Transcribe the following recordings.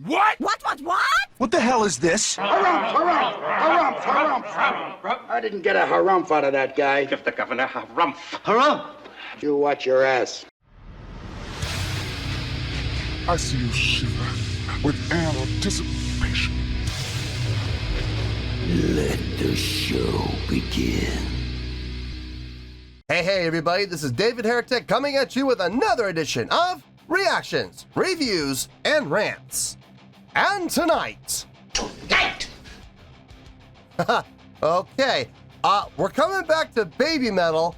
What? What? What the hell is this? Harumph. I didn't get a harumph out of that guy. Give the governor harumph. Harumph! You watch your ass. I see you shiver with anticipation. Let the show begin. Hey everybody, this is David Heretic coming at you with another edition of Reactions, Reviews, and Rants. And tonight... okay, we're coming back to Babymetal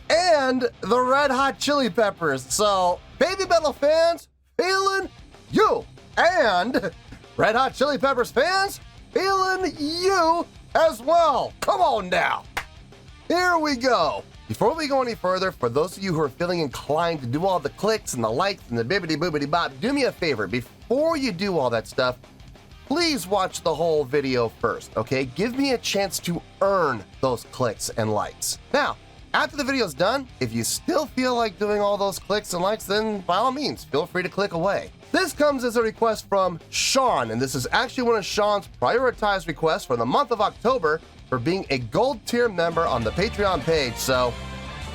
and the Red Hot Chili Peppers. So, Babymetal fans, feeling you. And Red Hot Chili Peppers fans, feeling you as well. Come on now. Here we go. Before we go any further, for those of you who are feeling inclined to do all the clicks and the likes and the bibbity-boobity-bop, do me a favor. Before you do all that stuff, please watch the whole video first, okay? Give me a chance to earn those clicks and likes. Now, after the video's done, if you still feel like doing all those clicks and likes, then by all means, feel free to click away. This comes as a request from Sean, and this is actually one of Sean's prioritized requests for the month of October for being a gold tier member on the Patreon page. So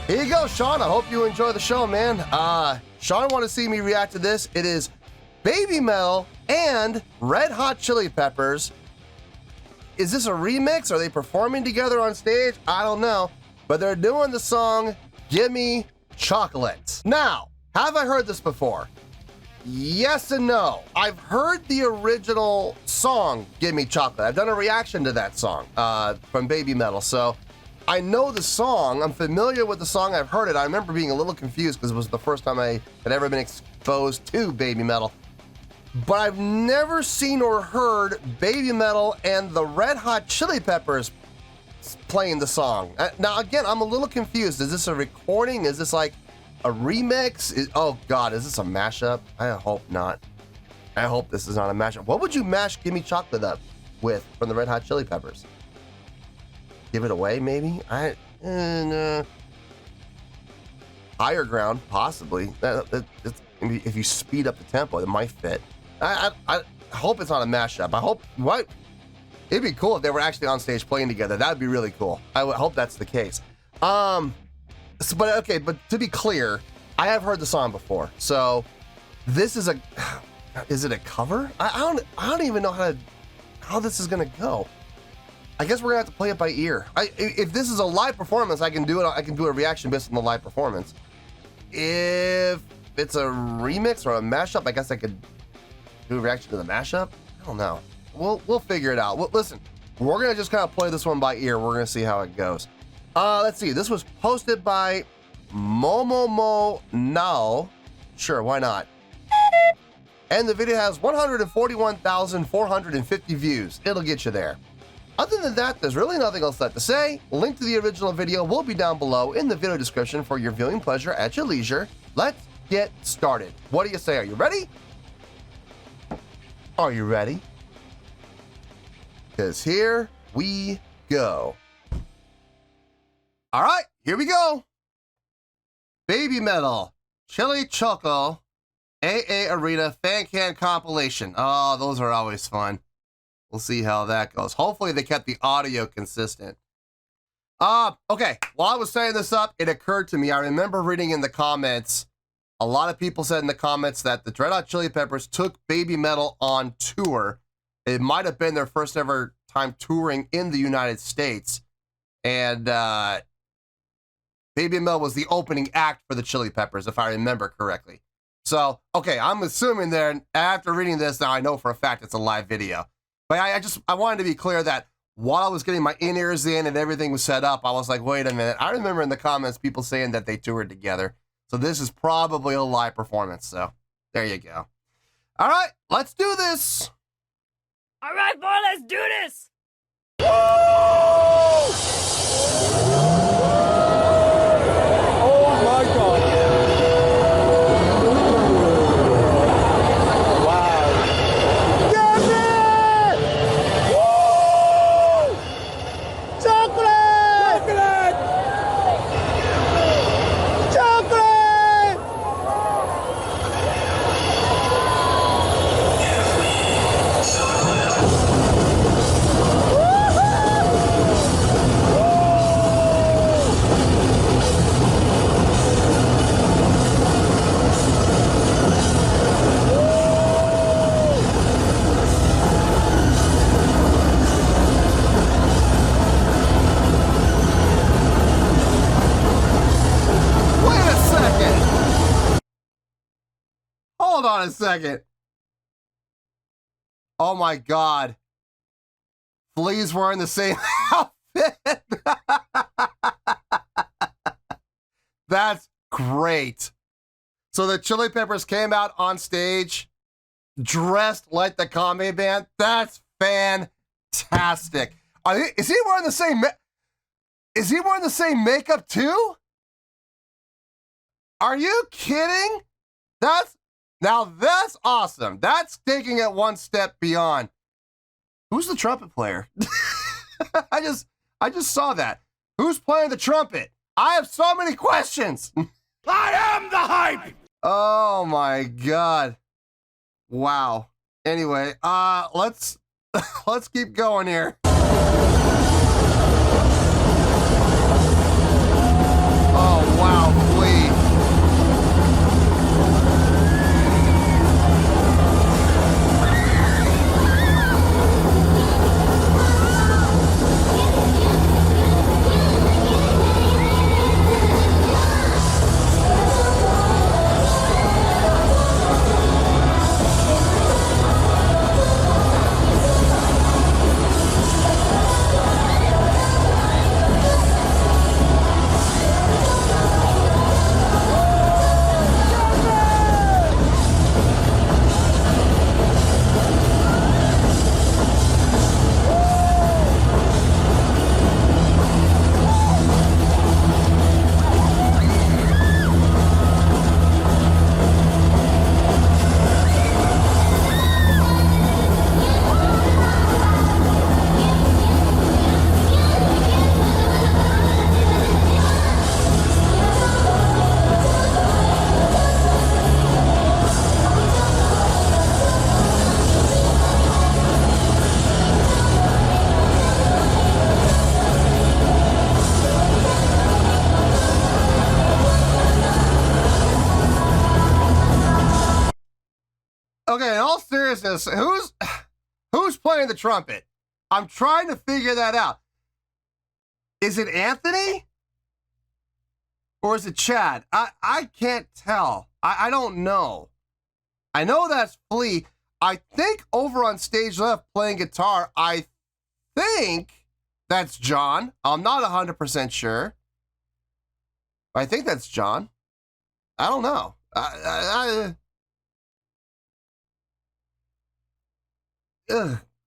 here you go, Sean. I hope you enjoy the show, man. Sean wanted to see me react to this. It is Babymetal and Red Hot Chili Peppers. Is this a remix? Are they performing together on stage? I don't know, but they're doing the song Gimmie Chocolate. Now, have I heard this before? Yes and no. I've heard the original song, Gimmie Chocolate. I've done a reaction to that song from Babymetal, so I know the song. I'm familiar with the song. I've heard it. I remember being a little confused because it was the first time I had ever been exposed to Babymetal. But I've never seen or heard Babymetal and the Red Hot Chili Peppers playing the song. Now, again, I'm a little confused. Is this a recording? Is this like a remix? Oh God, is this a mashup? I hope not. I hope this is not a mashup. What would you mash Gimmie Chocolate up with from the Red Hot Chili Peppers? Give it away, maybe? Higher Ground, possibly. If you speed up the tempo, it might fit. I hope it's not a mashup. I hope, what? It'd be cool if they were actually on stage playing together. That'd be really cool. I would hope that's the case. But okay, but to be clear, I have heard the song before. So this is is it a cover? I don't even know how this is gonna go. I guess we're gonna have to play it by ear. If this is a live performance, I can do it. I can do a reaction based on the live performance. If it's a remix or a mashup, I guess I could do a reaction to the mashup. I don't know. We'll figure it out. Well, listen, we're gonna just kind of play this one by ear. We're gonna see how it goes. Let's see. This was posted by Momomo Now. Sure, why not? And the video has 141,450 views. It'll get you there. Other than that, there's really nothing else left to say. Link to the original video will be down below in the video description for your viewing pleasure at your leisure. Let's get started. What do you say? Are you ready? Are you ready? Because here we go. All right, here we go. Babymetal, Chili Choco, AA Arena Fan Can Compilation. Oh, those are always fun. We'll see how that goes. Hopefully they kept the audio consistent. Okay, while I was setting this up, it occurred to me, I remember reading in the comments, a lot of people said in the comments that the Red Hot Chili Peppers took Babymetal on tour. It might have been their first ever time touring in the United States. And Babymetal was the opening act for the Chili Peppers, if I remember correctly. So, okay, I'm assuming there, after reading this, now I know for a fact it's a live video. But I wanted to be clear that while I was getting my in-ears in and everything was set up, I was like, wait a minute. I remember in the comments people saying that they toured together. So this is probably a live performance. So there you go. All right, let's do this. All right, boy, let's do this. Oh my God. Chocolate! on a second. Oh my God. Flea's wearing the same outfit. That's great. So the Chili Peppers came out on stage dressed like the comedy band. That's fantastic. Is he wearing the same? Is he wearing the same makeup too? Are you kidding? That's awesome. That's taking it one step beyond. Who's the trumpet player? I just saw that. Who's playing the trumpet? I have so many questions. I am the hype! Oh my God. Wow. Anyway, let's keep going here. Oh wow, Flea. Okay, in all seriousness, who's playing the trumpet? I'm trying to figure that out. Is it Anthony? Or is it Chad? I can't tell. I don't know. I know that's Flea. I think over on stage left playing guitar, I think that's John. I'm not 100% sure. I think that's John. I don't know.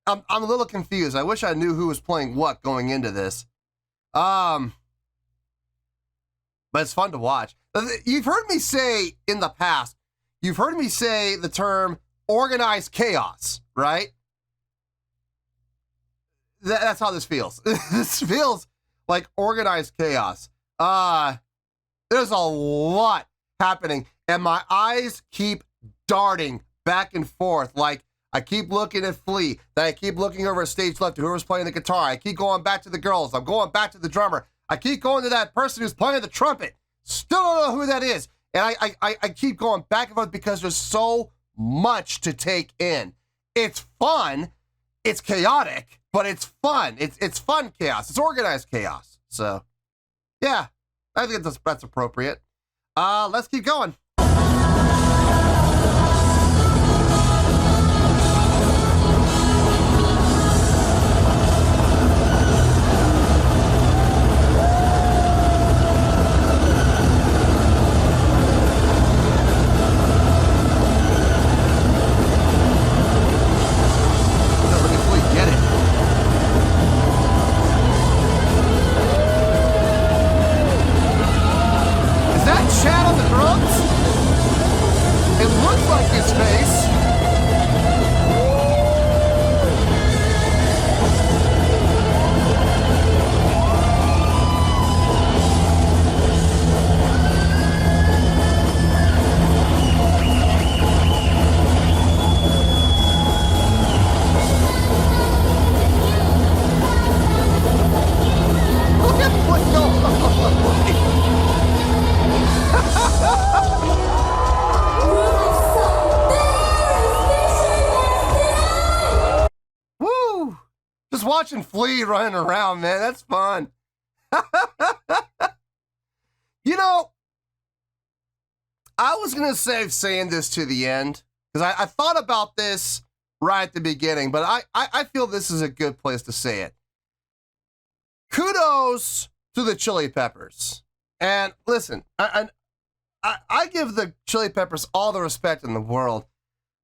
I'm a little confused. I wish I knew who was playing what going into this. But it's fun to watch. You've heard me say in the past, you've heard me say the term organized chaos, right? That's how this feels. This feels like organized chaos. There's a lot happening, and my eyes keep darting back and forth. Like, I keep looking at Flea, then I keep looking over at stage left to whoever's playing the guitar. I keep going back to the girls. I'm going back to the drummer. I keep going to that person who's playing the trumpet. Still don't know who that is. And I keep going back and forth because there's so much to take in. It's fun. It's chaotic, but it's fun. It's fun chaos. It's organized chaos. So, yeah, I think that's appropriate. Let's keep going. Chad on the drums? It looks like his face. Look at what's going on. Woo! Just watching Flea running around, man. That's fun. You know, I was going to save saying this to the end because I thought about this right at the beginning, but I feel this is a good place to say it. Kudos to the Chili Peppers. And listen, I give the Chili Peppers all the respect in the world,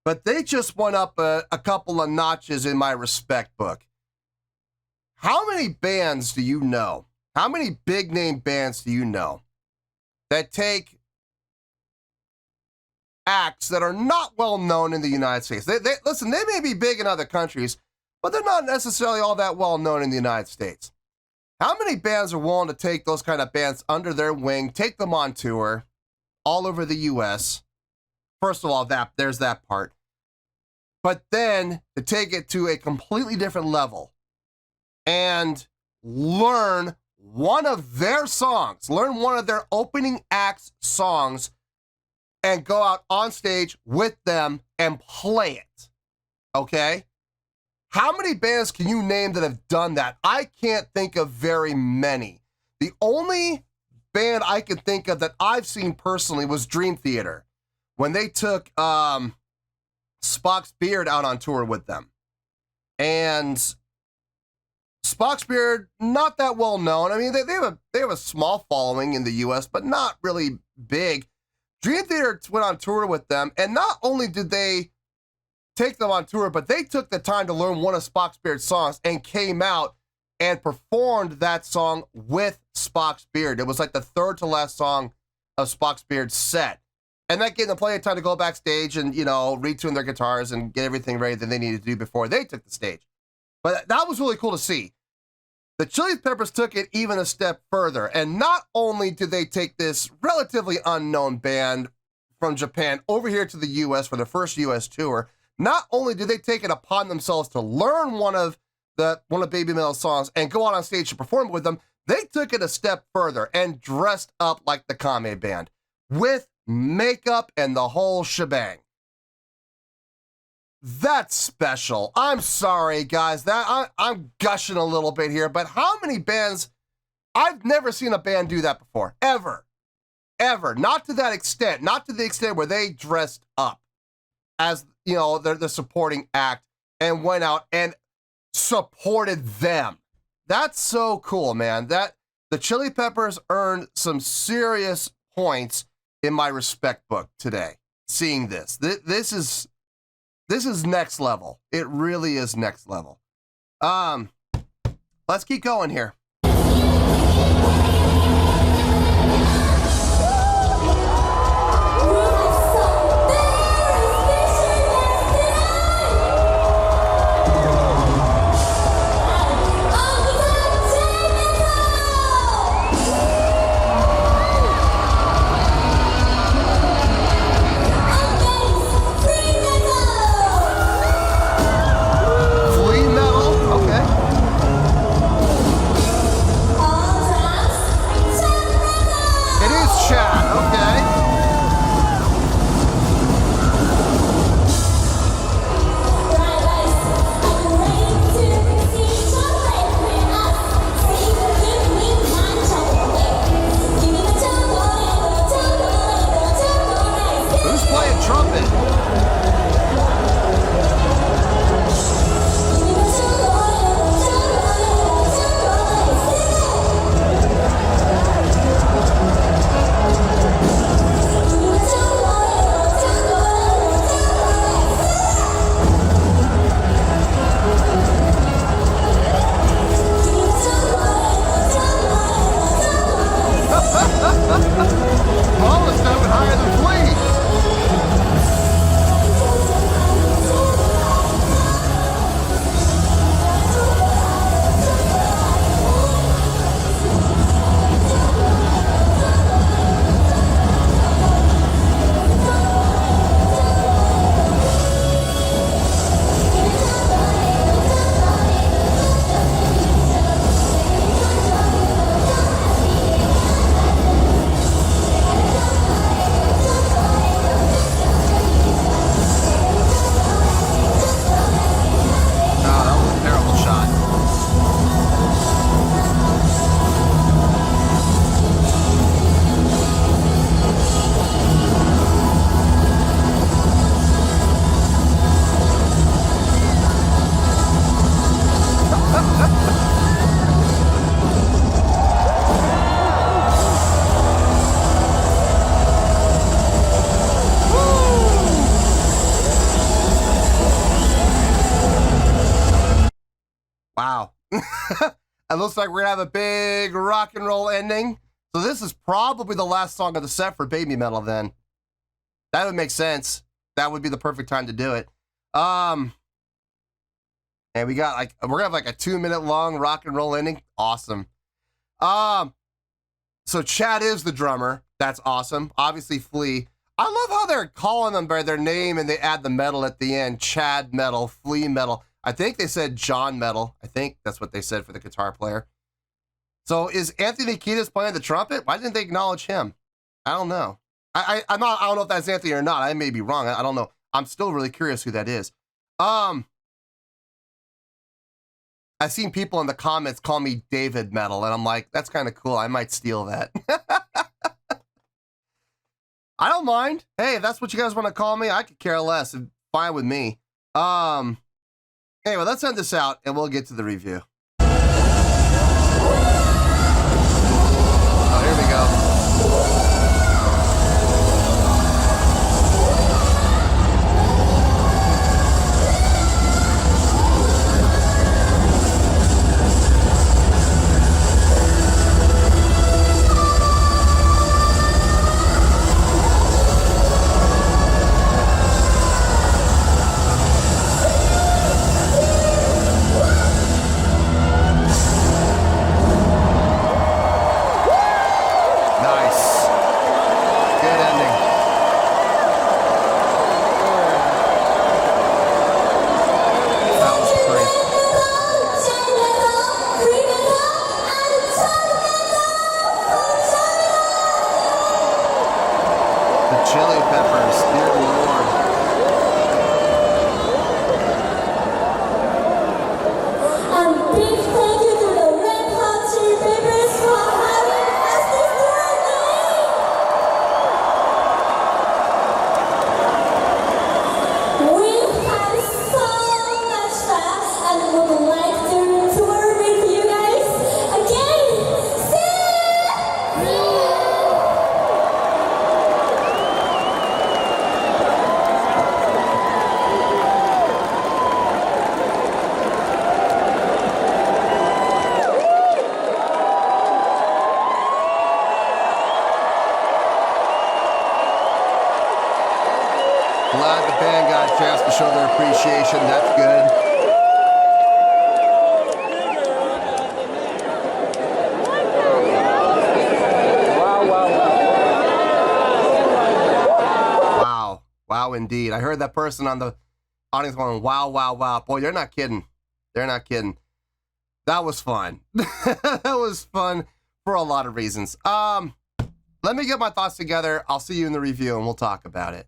but they just went up a couple of notches in my respect book. How many bands do you know? How many big name bands do you know that take acts that are not well known in the United States? Listen, they may be big in other countries, but they're not necessarily all that well known in the United States. How many bands are willing to take those kind of bands under their wing, take them on tour all over the U.S.? First of all, there's that part. But then to take it to a completely different level and learn one of their songs, learn one of their opening acts songs, and go out on stage with them and play it. Okay? How many bands can you name that have done that? I can't think of very many. The only band I can think of that I've seen personally was Dream Theater, when they took Spock's Beard out on tour with them. And Spock's Beard, not that well known. I mean, they have a small following in the U.S., but not really big. Dream Theater went on tour with them, and not only did they take them on tour, but they took the time to learn one of Spock's Beard's songs and came out and performed that song with Spock's Beard. It was like the third to last song of Spock's Beard's set. And that gave them plenty of time to go backstage and, retune their guitars and get everything ready that they needed to do before they took the stage. But that was really cool to see. The Chili Peppers took it even a step further. And not only did they take this relatively unknown band from Japan over here to the U.S. for their first U.S. tour, not only did they take it upon themselves to learn one of Babymetal's songs and go out on stage to perform with them, they took it a step further and dressed up like the Kame Band with makeup and the whole shebang. That's special. I'm sorry, guys. I'm gushing a little bit here, but how many bands? I've never seen a band do that before, ever. Not to that extent. Not to the extent where they dressed up as, the supporting act and went out and supported them. That's so cool, man. That the Chili Peppers earned some serious points in my respect book today. Seeing this. This is next level. It really is next level. Let's keep going here. Wow. It looks like we're gonna have a big rock and roll ending. So this is probably the last song of the set for Babymetal then. That would make sense. That would be the perfect time to do it. And we got like, we're gonna have like a 2-minute long rock and roll ending. Awesome. So Chad is the drummer. That's awesome. Obviously Flea. I love how they're calling them by their name and they add the metal at the end. Chad Metal, Flea Metal. I think they said John Metal. I think that's what they said for the guitar player. So is Anthony Kiedis playing the trumpet? Why didn't they acknowledge him? I don't know. I don't know if that's Anthony or not. I may be wrong. I don't know. I'm still really curious who that is. I've seen people in the comments call me David Metal, and I'm like, that's kind of cool. I might steal that. I don't mind. Hey, if that's what you guys want to call me, I could care less. It's fine with me. Anyway, let's end this out, and we'll get to the review. Oh, here we go. Glad the band got a chance to show their appreciation. That's good. Wow. Wow, indeed. I heard that person on the audience going, wow, wow, wow. Boy, they're not kidding. They're not kidding. That was fun. That was fun for a lot of reasons. Let me get my thoughts together. I'll see you in the review and we'll talk about it.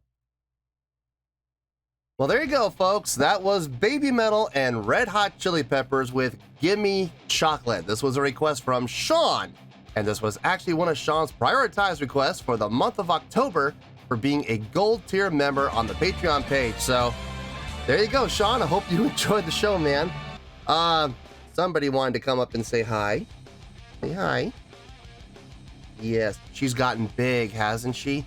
Well, there you go, folks. That was Babymetal and Red Hot Chili Peppers with Gimmie Chocolate. This was a request from Sean, and this was actually one of Sean's prioritized requests for the month of October for being a gold tier member on the Patreon page. So there you go, Sean. I hope you enjoyed the show, man. Somebody wanted to come up and say hi. Say hi. Yes, she's gotten big, hasn't she?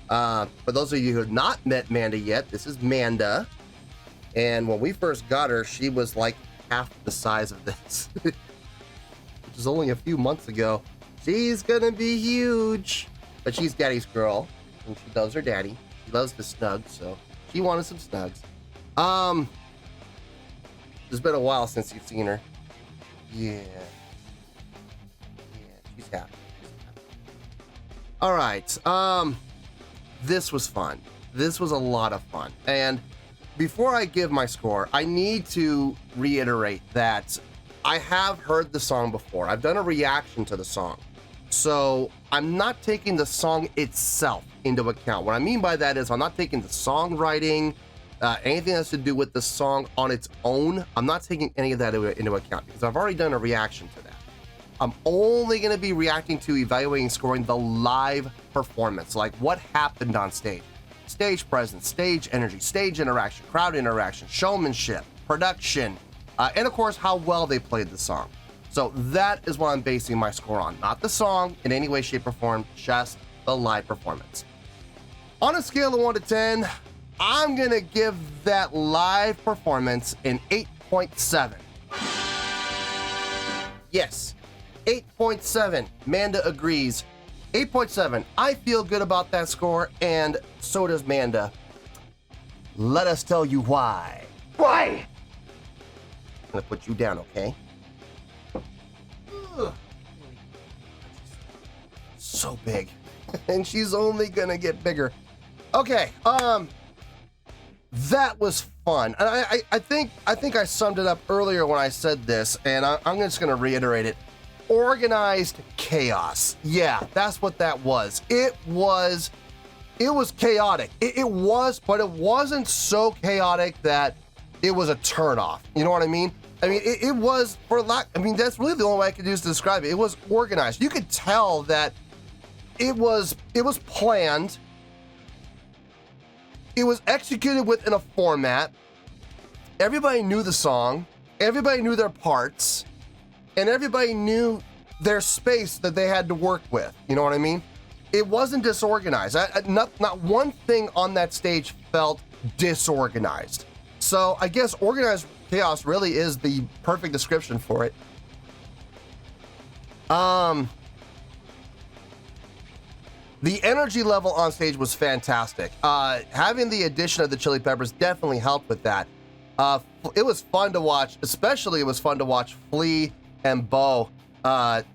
For those of you who have not met Manda yet, this is Manda. And when we first got her, she was like half the size of this, which is only a few months ago. She's gonna be huge, but she's daddy's girl, and she loves her daddy. She loves the snugs, so she wanted some snugs. It's been a while since you've seen her. Yeah, she's happy. All right, this was fun. This was a lot of fun. And before I give my score, I need to reiterate that I have heard the song before. I've done a reaction to the song. So I'm not taking the song itself into account. What I mean by that is I'm not taking the songwriting, anything that has to do with the song on its own. I'm not taking any of that into account because I've already done a reaction to that. I'm only going to be reacting to, evaluating, scoring the live performance, like what happened on stage. Stage presence, stage energy, stage interaction, crowd interaction, showmanship, production, and of course, how well they played the song. So that is what I'm basing my score on. Not the song in any way, shape, or form, just the live performance. On a scale of 1 to 10, I'm going to give that live performance an 8.7. Yes. 8.7. Manda agrees. 8.7. I feel good about that score, and so does Manda. Let us tell you why. Why? I'm gonna put you down, okay? Ugh. So big. And she's only gonna get bigger. Okay, that was fun. And I think I summed it up earlier when I said this, and I'm just gonna reiterate it. Organized chaos. Yeah, that's what that was. It was chaotic. It was, but it wasn't so chaotic that it was a turnoff. You know what I mean? I mean, it was, that's really the only way I could use to describe it. It was organized. You could tell that it was planned. It was executed within a format. Everybody knew the song. Everybody knew their parts. And everybody knew their space that they had to work with. You know what I mean? It wasn't disorganized. Not one thing on that stage felt disorganized. So I guess organized chaos really is the perfect description for it. The energy level on stage was fantastic. Having the addition of the Chili Peppers definitely helped with that. It was fun to watch, especially it was fun to watch Flea and Bo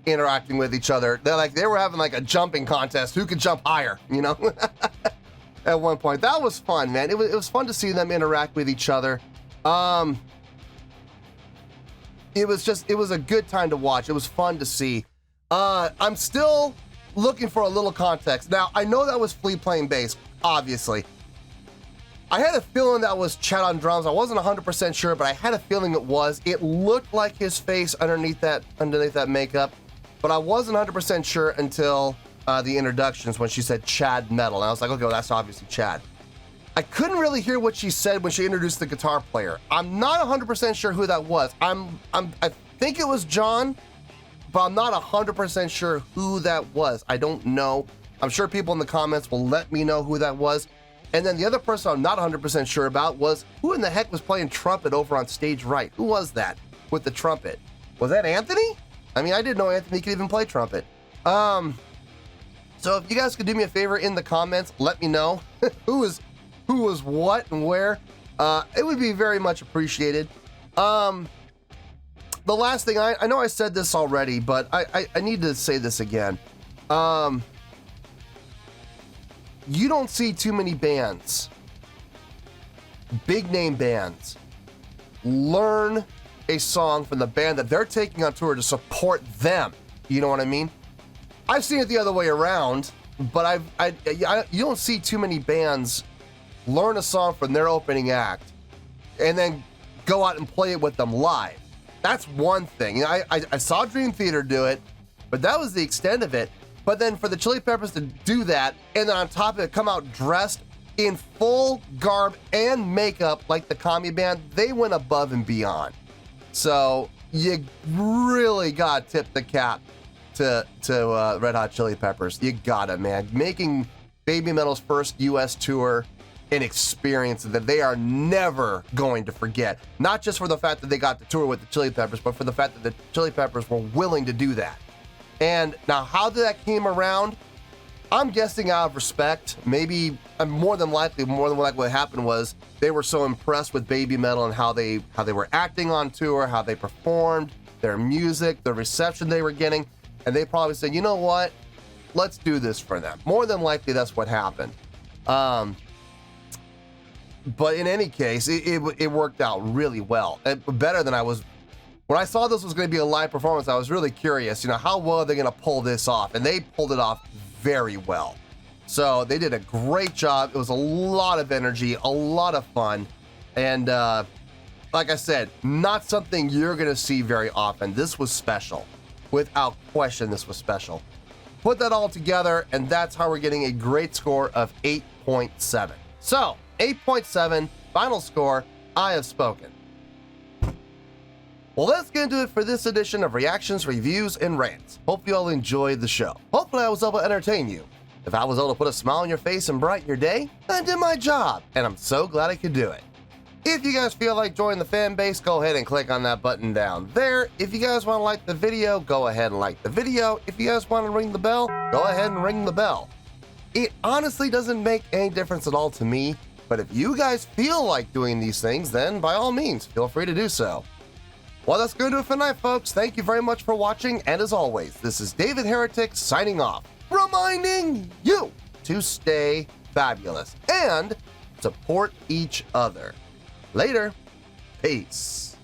interacting with each other. They were having like a jumping contest. Who could jump higher, you know? At one point. That was fun, man. It was fun to see them interact with each other. It was a good time to watch. It was fun to see. I'm still looking for a little context. Now, I know that was Flea playing bass, obviously. I had a feeling that was Chad on drums. I wasn't 100% sure, but I had a feeling it was. It looked like his face underneath that makeup, but I wasn't 100% sure until the introductions when she said Chad Metal. And I was like, okay, well, that's obviously Chad. I couldn't really hear what she said when she introduced the guitar player. I'm not 100% sure who that was. I think it was John, but I'm not 100% sure who that was. I don't know. I'm sure people in the comments will let me know who that was. And then the other person I'm not 100% sure about was who in the heck was playing trumpet over on stage right? Who was that with the trumpet? Was that Anthony? I mean, I didn't know Anthony could even play trumpet. So if you guys could do me a favor in the comments, let me know who was what and where. It would be very much appreciated. The last thing, I know I said this already, but I need to say this again. You don't see too many bands, big name bands, learn a song from the band that they're taking on tour to support them. You know what I mean? I've seen it the other way around, but you don't see too many bands learn a song from their opening act and then go out and play it with them live. That's one thing. I saw Dream Theater do it, but that was the extent of it. But then for the Chili Peppers to do that, and then on top of it, come out dressed in full garb and makeup like the Kami band, they went above and beyond. So you really got to tip the cap to Red Hot Chili Peppers. You gotta, man. Making Babymetal's first U.S. tour an experience that they are never going to forget. Not just for the fact that they got to tour with the Chili Peppers, but for the fact that the Chili Peppers were willing to do that. And now how that came around, I'm guessing out of respect. Maybe more than likely what happened was they were so impressed with Babymetal and how they were acting on tour, how they performed, their music, the reception they were getting, and they probably said, you know what, let's do this for them. More than likely that's what happened. But in any case, it worked out really well, better than I was. When I saw this was going to be a live performance, I was really curious, how well are they going to pull this off? And they pulled it off very well. So they did a great job. It was a lot of energy, a lot of fun. And like I said, not something you're going to see very often. This was special. Without question, this was special. Put that all together, and that's how we're getting a great score of 8.7. So, 8.7, final score, I have spoken. Well, that's going to do it for this edition of Reactions, Reviews, and Rants. Hope you all enjoyed the show. Hopefully I was able to entertain you. If I was able to put a smile on your face and brighten your day, I did my job, and I'm so glad I could do it. If you guys feel like joining the fan base, go ahead and click on that button down there. If you guys want to like the video, go ahead and like the video. If you guys want to ring the bell, go ahead and ring the bell. It honestly doesn't make any difference at all to me, but if you guys feel like doing these things, then by all means, feel free to do so. Well, that's going to do it for tonight, folks. Thank you very much for watching, and as always, this is David Heretic signing off, reminding you to stay fabulous and support each other. Later. Peace.